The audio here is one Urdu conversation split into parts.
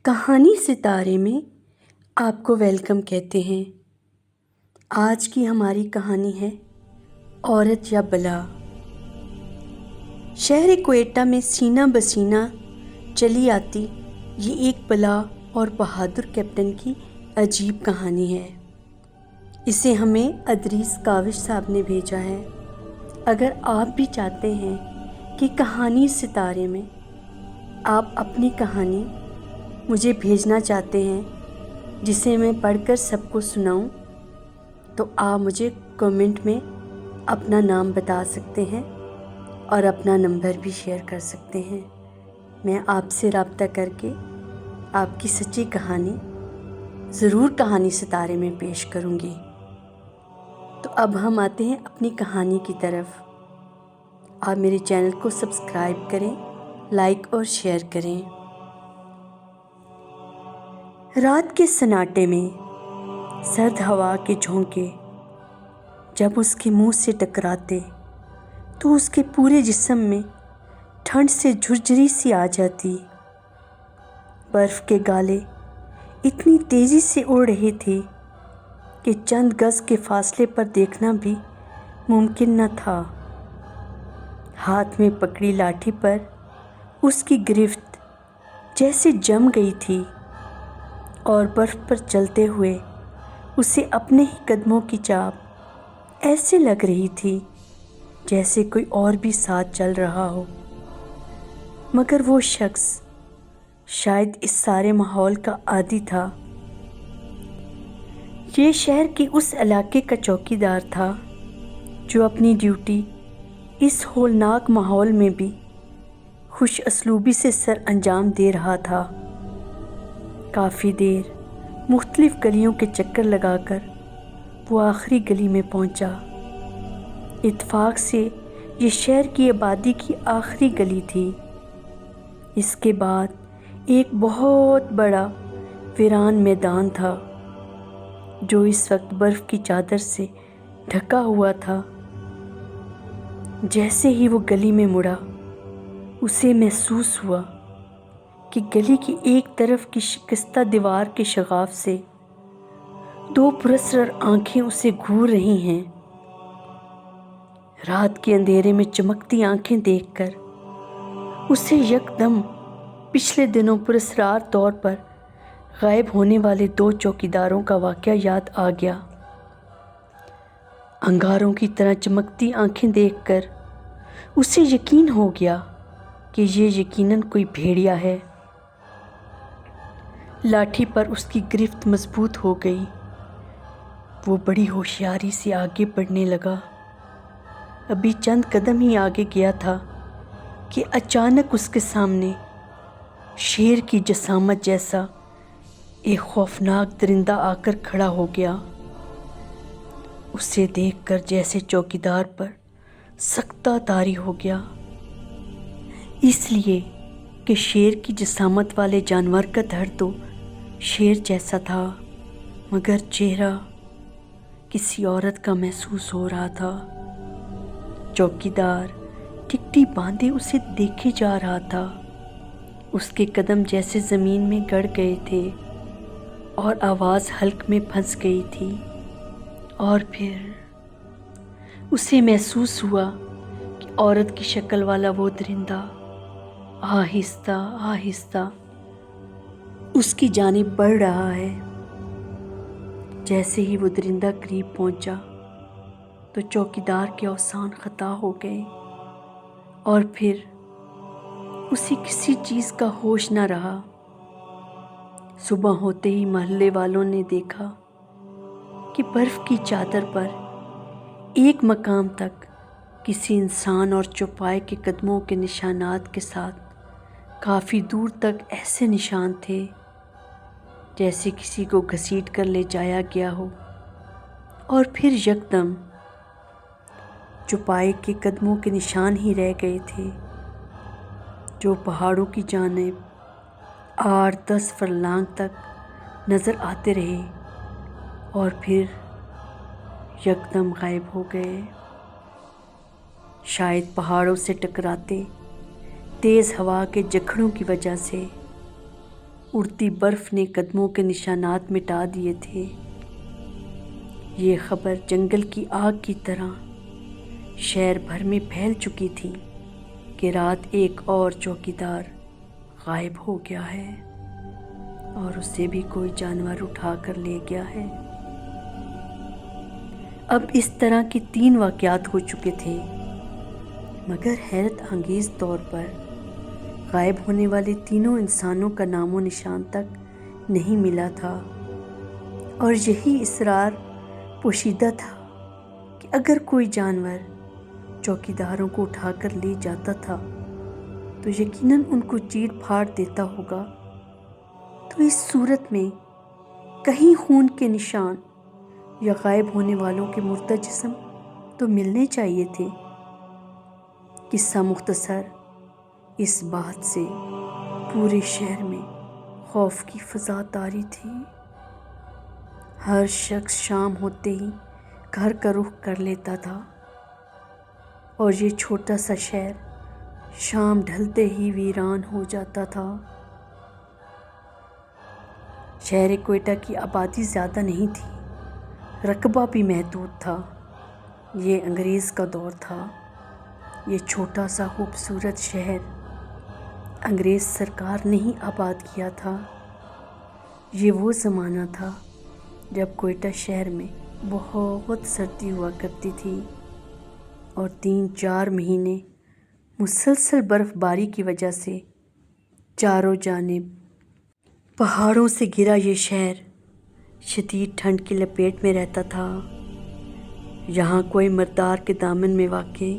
کہانی ستارے میں آپ کو ویلکم کہتے ہیں۔ آج کی ہماری کہانی ہے عورت یا بلا۔ شہر کوئٹہ میں سینہ بسینہ چلی آتی یہ ایک بلا اور بہادر کیپٹن کی عجیب کہانی ہے۔ اسے ہمیں ادریس کاوش صاحب نے بھیجا ہے۔ اگر آپ بھی چاہتے ہیں کہ کہانی ستارے میں آپ اپنی کہانی مجھے بھیجنا چاہتے ہیں جسے میں پڑھ کر سب کو سناؤں، تو آپ مجھے کمنٹ میں اپنا نام بتا سکتے ہیں اور اپنا نمبر بھی شیئر کر سکتے ہیں۔ میں آپ سے رابطہ کر کے آپ کی سچی کہانی ضرور کہانی ستارے میں پیش کروں گی۔ تو اب ہم آتے ہیں اپنی کہانی کی طرف۔ آپ میرے چینل کو سبسکرائب کریں، لائک اور شیئر کریں۔ رات کے سناٹے میں سرد ہوا کے جھونکے جب اس کے منہ سے ٹکراتے تو اس کے پورے جسم میں ٹھنڈ سے جھرجھری سی آ جاتی۔ برف کے گالے اتنی تیزی سے اڑ رہے تھے کہ چند گز کے فاصلے پر دیکھنا بھی ممکن نہ تھا۔ ہاتھ میں پکڑی لاٹھی پر اس کی گرفت جیسے جم گئی تھی اور برف پر چلتے ہوئے اسے اپنے ہی قدموں کی چاپ ایسے لگ رہی تھی جیسے کوئی اور بھی ساتھ چل رہا ہو، مگر وہ شخص شاید اس سارے ماحول کا عادی تھا۔ یہ شہر کے اس علاقے کا چوکیدار تھا جو اپنی ڈیوٹی اس ہولناک ماحول میں بھی خوش اسلوبی سے سر انجام دے رہا تھا۔ کافی دیر مختلف گلیوں کے چکر لگا کر وہ آخری گلی میں پہنچا۔ اتفاق سے یہ شہر کی آبادی کی آخری گلی تھی۔ اس کے بعد ایک بہت بڑا ویران میدان تھا جو اس وقت برف کی چادر سے ڈھکا ہوا تھا۔ جیسے ہی وہ گلی میں مڑا اسے محسوس ہوا کہ گلی کی ایک طرف کی شکستہ دیوار کے شگاف سے دو پراسرار آنکھیں اسے گھور رہی ہیں۔ رات کے اندھیرے میں چمکتی آنکھیں دیکھ کر اسے یکدم پچھلے دنوں پراسرار طور پر غائب ہونے والے دو چوکیداروں کا واقعہ یاد آ گیا۔ انگاروں کی طرح چمکتی آنکھیں دیکھ کر اسے یقین ہو گیا کہ یہ یقیناً کوئی بھیڑیا ہے۔ لاٹھی پر اس کی گرفت مضبوط ہو گئی۔ وہ بڑی ہوشیاری سے آگے بڑھنے لگا۔ ابھی چند قدم ہی آگے گیا تھا کہ اچانک اس کے سامنے شیر کی جسامت جیسا ایک خوفناک درندہ آ کر کھڑا ہو گیا۔ اسے دیکھ کر جیسے چوکیدار پر سکتہ طاری ہو گیا، اس لیے کہ شیر کی جسامت والے جانور کا دھڑ تو شیر جیسا تھا، مگر چہرہ کسی عورت کا محسوس ہو رہا تھا۔ چوکیدار ٹکٹی باندھے اسے دیکھے جا رہا تھا۔ اس کے قدم جیسے زمین میں گڑ گئے تھے اور آواز حلق میں پھنس گئی تھی، اور پھر اسے محسوس ہوا کہ عورت کی شکل والا وہ درندہ آہستہ آہستہ اس کی جانب بڑھ رہا ہے۔ جیسے ہی وہ درندہ قریب پہنچا تو چوکیدار کے اوزان خطا ہو گئے اور پھر اسے کسی چیز کا ہوش نہ رہا۔ صبح ہوتے ہی محلے والوں نے دیکھا کہ برف کی چادر پر ایک مقام تک کسی انسان اور چوپائے کے قدموں کے نشانات کے ساتھ کافی دور تک ایسے نشان تھے جیسے کسی کو گھسیٹ کر لے جایا گیا ہو، اور پھر یکدم چوپائے کے قدموں کے نشان ہی رہ گئے تھے جو پہاڑوں کی جانب 8-10 فرلانگ تک نظر آتے رہے اور پھر یکدم غائب ہو گئے۔ شاید پہاڑوں سے ٹکراتے تیز ہوا کے جکھڑوں کی وجہ سے اڑتی برف نے قدموں کے نشانات مٹا دیے تھے۔ یہ خبر جنگل کی آگ کی طرح شہر بھر میں پھیل چکی تھی کہ رات ایک اور چوکیدار غائب ہو گیا ہے اور اسے بھی کوئی جانور اٹھا کر لے گیا ہے۔ اب اس طرح کے 3 واقعات ہو چکے تھے، مگر حیرت انگیز طور پر غائب ہونے والے تینوں انسانوں کا نام و نشان تک نہیں ملا تھا، اور یہی اسرار پوشیدہ تھا کہ اگر کوئی جانور چوکیداروں کو اٹھا کر لے جاتا تھا تو یقیناً ان کو چیر پھاڑ دیتا ہوگا۔ تو اس صورت میں کہیں خون کے نشان یا غائب ہونے والوں کے مردہ جسم تو ملنے چاہیے تھے۔ قصہ مختصر، اس بات سے پورے شہر میں خوف کی فضا طاری تھی۔ ہر شخص شام ہوتے ہی گھر کا رخ کر لیتا تھا، اور یہ چھوٹا سا شہر شام ڈھلتے ہی ویران ہو جاتا تھا۔ شہر کوئٹہ کی آبادی زیادہ نہیں تھی، رقبہ بھی محدود تھا۔ یہ انگریز کا دور تھا۔ یہ چھوٹا سا خوبصورت شہر انگریز سرکار نے ہی آباد کیا تھا۔ یہ وہ زمانہ تھا جب کوئٹہ شہر میں بہت سردی ہوا کرتی تھی، اور 3-4 مہینے مسلسل برف باری کی وجہ سے چاروں جانب پہاڑوں سے گھرا یہ شہر شدید ٹھنڈ کی لپیٹ میں رہتا تھا۔ یہاں کوئی مردار کے دامن میں واقع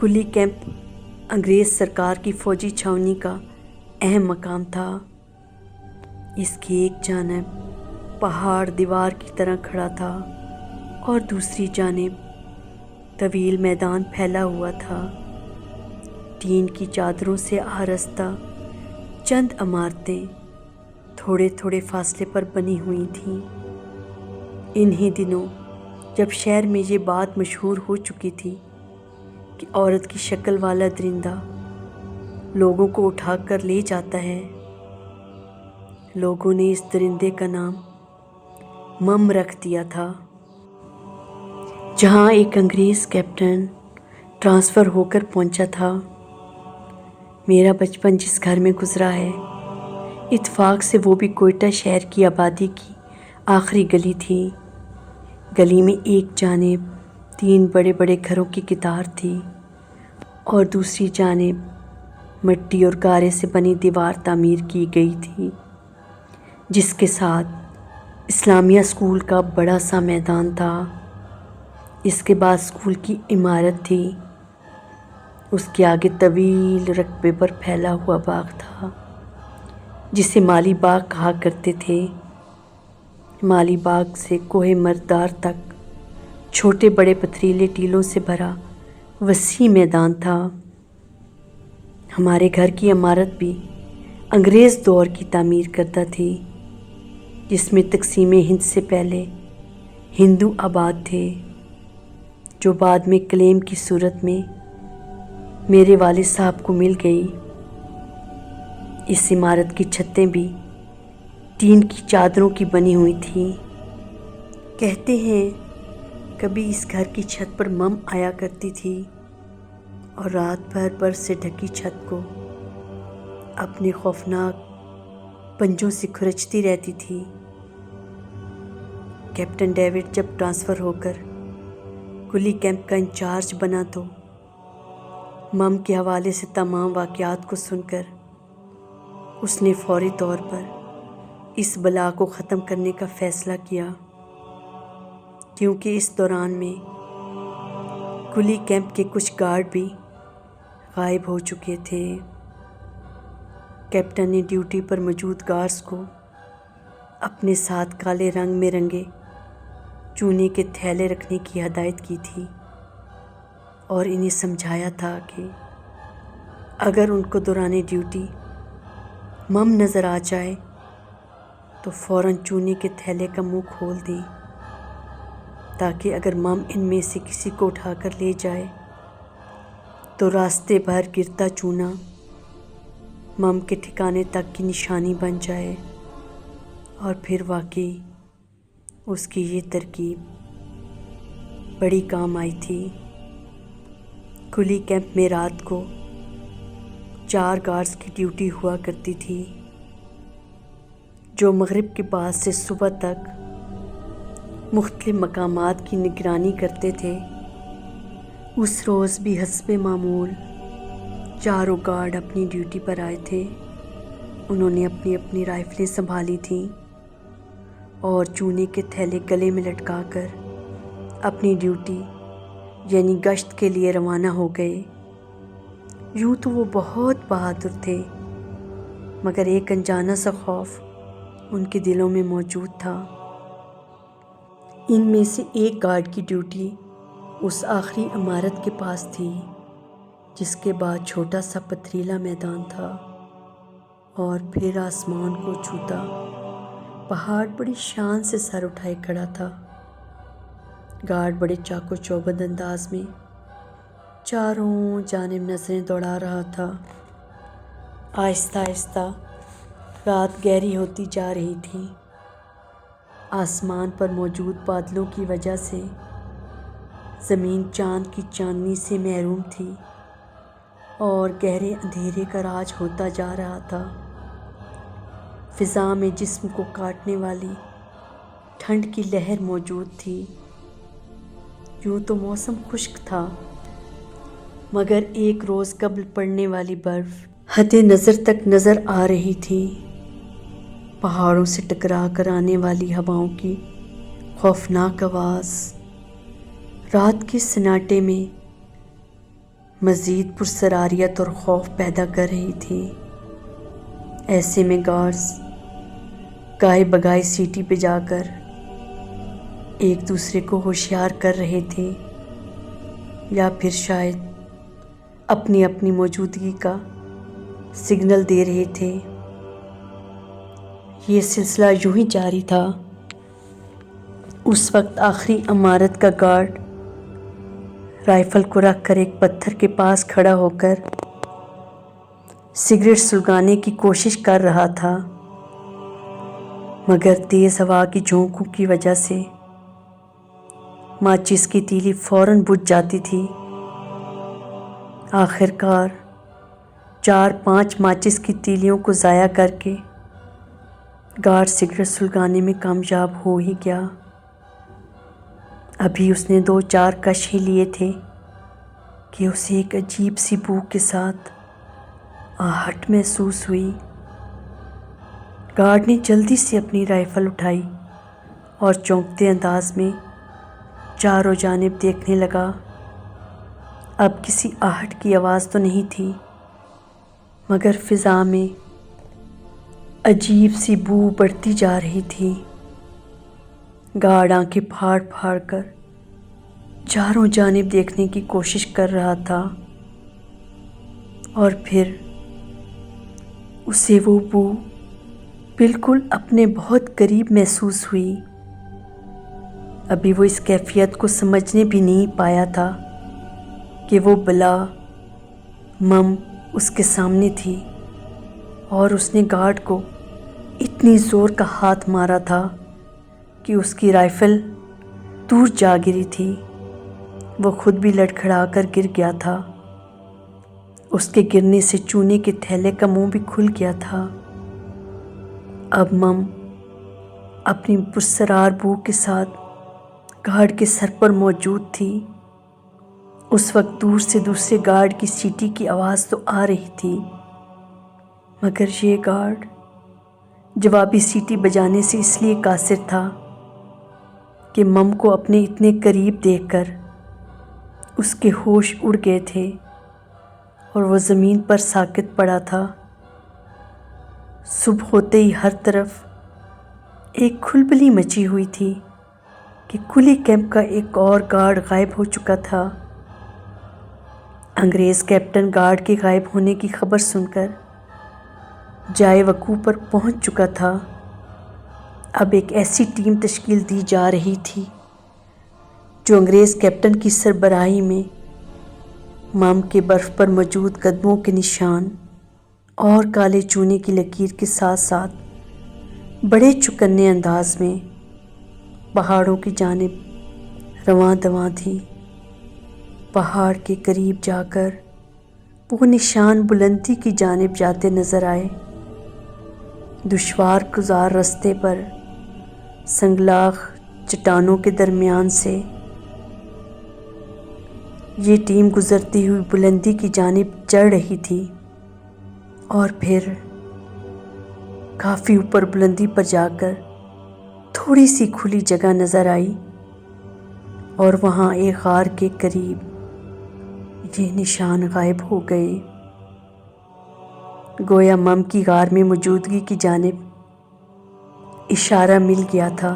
کلی کیمپ انگریز سرکار کی فوجی چھاونی کا اہم مقام تھا۔ اس کی ایک جانب پہاڑ دیوار کی طرح کھڑا تھا، اور دوسری جانب طویل میدان پھیلا ہوا تھا۔ ٹین کی چادروں سے آراستہ چند عمارتیں تھوڑے تھوڑے فاصلے پر بنی ہوئی تھیں۔ انہی دنوں جب شہر میں یہ بات مشہور ہو چکی تھی کہ عورت کی شکل والا درندہ لوگوں کو اٹھا کر لے جاتا ہے، لوگوں نے اس درندے کا نام مم رکھ دیا تھا۔ جہاں ایک انگریز کیپٹن ٹرانسفر ہو کر پہنچا تھا۔ میرا بچپن جس گھر میں گزرا ہے، اتفاق سے وہ بھی کوئٹہ شہر کی آبادی کی آخری گلی تھی۔ گلی میں ایک جانب 3 بڑے بڑے گھروں کی قطار تھی، اور دوسری جانب مٹی اور گارے سے بنی دیوار تعمیر کی گئی تھی، جس کے ساتھ اسلامیہ اسکول کا بڑا سا میدان تھا۔ اس کے بعد اسکول کی عمارت تھی۔ اس کے آگے طویل رقبے پر پھیلا ہوا باغ تھا، جسے مالی باغ کہا کرتے تھے۔ مالی باغ سے کوہ مردار تک چھوٹے بڑے پتھریلے ٹیلوں سے بھرا وسیع میدان تھا۔ ہمارے گھر کی عمارت بھی انگریز دور کی تعمیر کردہ تھی، جس میں تقسیم ہند سے پہلے ہندو آباد تھے، جو بعد میں کلیم کی صورت میں میرے والد صاحب کو مل گئی۔ اس عمارت کی چھتیں بھی ٹین کی چادروں کی بنی ہوئی تھیں۔ کہتے ہیں کبھی اس گھر کی چھت پر مم آیا کرتی تھی، اور رات بھر برف سے ڈھکی چھت کو اپنے خوفناک پنجوں سے کھرچتی رہتی تھی۔ کیپٹن ڈیوڈ جب ٹرانسفر ہو کر کلی کیمپ کا انچارج بنا تو مم کے حوالے سے تمام واقعات کو سن کر اس نے فوری طور پر اس بلا کو ختم کرنے کا فیصلہ کیا، کیونکہ اس دوران میں کلی کیمپ کے کچھ گارڈ بھی غائب ہو چکے تھے۔ کیپٹن نے ڈیوٹی پر موجود گارڈز کو اپنے ساتھ کالے رنگ میں رنگے چونے کے تھیلے رکھنے کی ہدایت کی تھی، اور انہیں سمجھایا تھا کہ اگر ان کو دوران ڈیوٹی مم نظر آ جائے تو فوراً چونے کے تھیلے کا منہ کھول دیں، تاکہ اگر مم ان میں سے کسی کو اٹھا کر لے جائے تو راستے بھر گرتا چونا مم کے ٹھکانے تک کی نشانی بن جائے، اور پھر واقعی اس کی یہ ترکیب بڑی کام آئی تھی۔ کلی کیمپ میں رات کو 4 گارڈز کی ڈیوٹی ہوا کرتی تھی، جو مغرب کے بعد سے صبح تک مختلف مقامات کی نگرانی کرتے تھے۔ اس روز بھی حسب معمول 4 گارڈ اپنی ڈیوٹی پر آئے تھے۔ انہوں نے اپنی اپنی رائفلیں سنبھالی تھیں اور چونے کے تھیلے گلے میں لٹکا کر اپنی ڈیوٹی یعنی گشت کے لیے روانہ ہو گئے۔ یوں تو وہ بہت بہادر تھے، مگر ایک انجانا سا خوف ان کے دلوں میں موجود تھا۔ ان میں سے ایک گارڈ کی ڈیوٹی اس آخری عمارت کے پاس تھی، جس کے بعد چھوٹا سا پتھریلا میدان تھا، اور پھر آسمان کو چھوتا پہاڑ بڑی شان سے سر اٹھائے کھڑا تھا۔ گارڈ بڑے چاق و چوبند انداز میں چاروں جانب نظریں دوڑا رہا تھا۔ آہستہ آہستہ رات گہری ہوتی جا رہی تھی۔ آسمان پر موجود بادلوں کی وجہ سے زمین چاند کی چاندنی سے محروم تھی اور گہرے اندھیرے کا راج ہوتا جا رہا تھا۔ فضا میں جسم کو کاٹنے والی ٹھنڈ کی لہر موجود تھی۔ یوں تو موسم خشک تھا، مگر ایک روز قبل پڑنے والی برف حد نظر تک نظر آ رہی تھی۔ پہاڑوں سے ٹکرا کر آنے والی ہواؤں کی خوفناک آواز رات کے سناٹے میں مزید پرسراریت اور خوف پیدا کر رہی تھی۔ ایسے میں گارڈز گائے بگائے سیٹی پہ جا کر ایک دوسرے کو ہوشیار کر رہے تھے، یا پھر شاید اپنی اپنی موجودگی کا سگنل دے رہے تھے۔ یہ سلسلہ یوں ہی جاری تھا۔ اس وقت آخری عمارت کا گارڈ رائفل کو رکھ کر ایک پتھر کے پاس کھڑا ہو کر سگریٹ سلگانے کی کوشش کر رہا تھا، مگر تیز ہوا کی جھونکوں کی وجہ سے ماچس کی تیلی فوراً بجھ جاتی تھی۔ آخر کار 4-5 ماچس کی تیلیوں کو ضائع کر کے گارڈ سگریٹ سلگانے میں کامیاب ہو ہی گیا۔ ابھی اس نے 2-4 کش ہی لیے تھے کہ اسے ایک عجیب سی بو کے ساتھ آہٹ محسوس ہوئی۔ گارڈ نے جلدی سے اپنی رائفل اٹھائی اور چونکتے انداز میں چاروں جانب دیکھنے لگا۔ اب کسی آہٹ کی آواز تو نہیں تھی، مگر فضا میں عجیب سی بو بڑھتی جا رہی تھی۔ گارڈ آنکھیں پھاڑ پھاڑ کر چاروں جانب دیکھنے کی کوشش کر رہا تھا، اور پھر اسے وہ بو بالکل اپنے بہت قریب محسوس ہوئی۔ ابھی وہ اس کیفیت کو سمجھنے بھی نہیں پایا تھا کہ وہ بلا مم اس کے سامنے تھی، اور اس نے گارڈ کو اتنی زور کا ہاتھ مارا تھا کہ اس کی رائفل دور جا گری تھی۔ وہ خود بھی لڑکھڑا کر گر گیا تھا۔ اس کے گرنے سے چونے کے تھیلے کا منہ بھی کھل گیا تھا۔ اب مم اپنی پرسرار بو کے ساتھ گارڈ کے سر پر موجود تھی۔ اس وقت دور سے دوسرے گارڈ کی سیٹی کی آواز تو آ رہی تھی، مگر یہ گارڈ جوابی سیٹی بجانے سے اس لیے قاصر تھا کہ مم کو اپنے اتنے قریب دیکھ کر اس کے ہوش اڑ گئے تھے اور وہ زمین پر ساکت پڑا تھا۔ صبح ہوتے ہی ہر طرف ایک کھلبلی مچی ہوئی تھی کہ کلی کیمپ کا ایک اور گارڈ غائب ہو چکا تھا۔ انگریز کیپٹن گارڈ کے غائب ہونے کی خبر سن کر جائے وقوع پر پہنچ چکا تھا۔ اب ایک ایسی ٹیم تشکیل دی جا رہی تھی جو انگریز کیپٹن کی سربراہی میں مم کے برف پر موجود قدموں کے نشان اور کالے چونے کی لکیر کے ساتھ ساتھ بڑے چوکنے انداز میں پہاڑوں کی جانب رواں دواں تھی۔ پہاڑ کے قریب جا کر وہ نشان بلندی کی جانب جاتے نظر آئے۔ دشوار گزار رستے پر سنگلاخ چٹانوں کے درمیان سے یہ ٹیم گزرتی ہوئی بلندی کی جانب چڑھ رہی تھی، اور پھر کافی اوپر بلندی پر جا کر تھوڑی سی کھلی جگہ نظر آئی، اور وہاں ایک غار کے قریب یہ نشان غائب ہو گئے۔ گویا مم کی غار میں موجودگی کی جانب اشارہ مل گیا تھا۔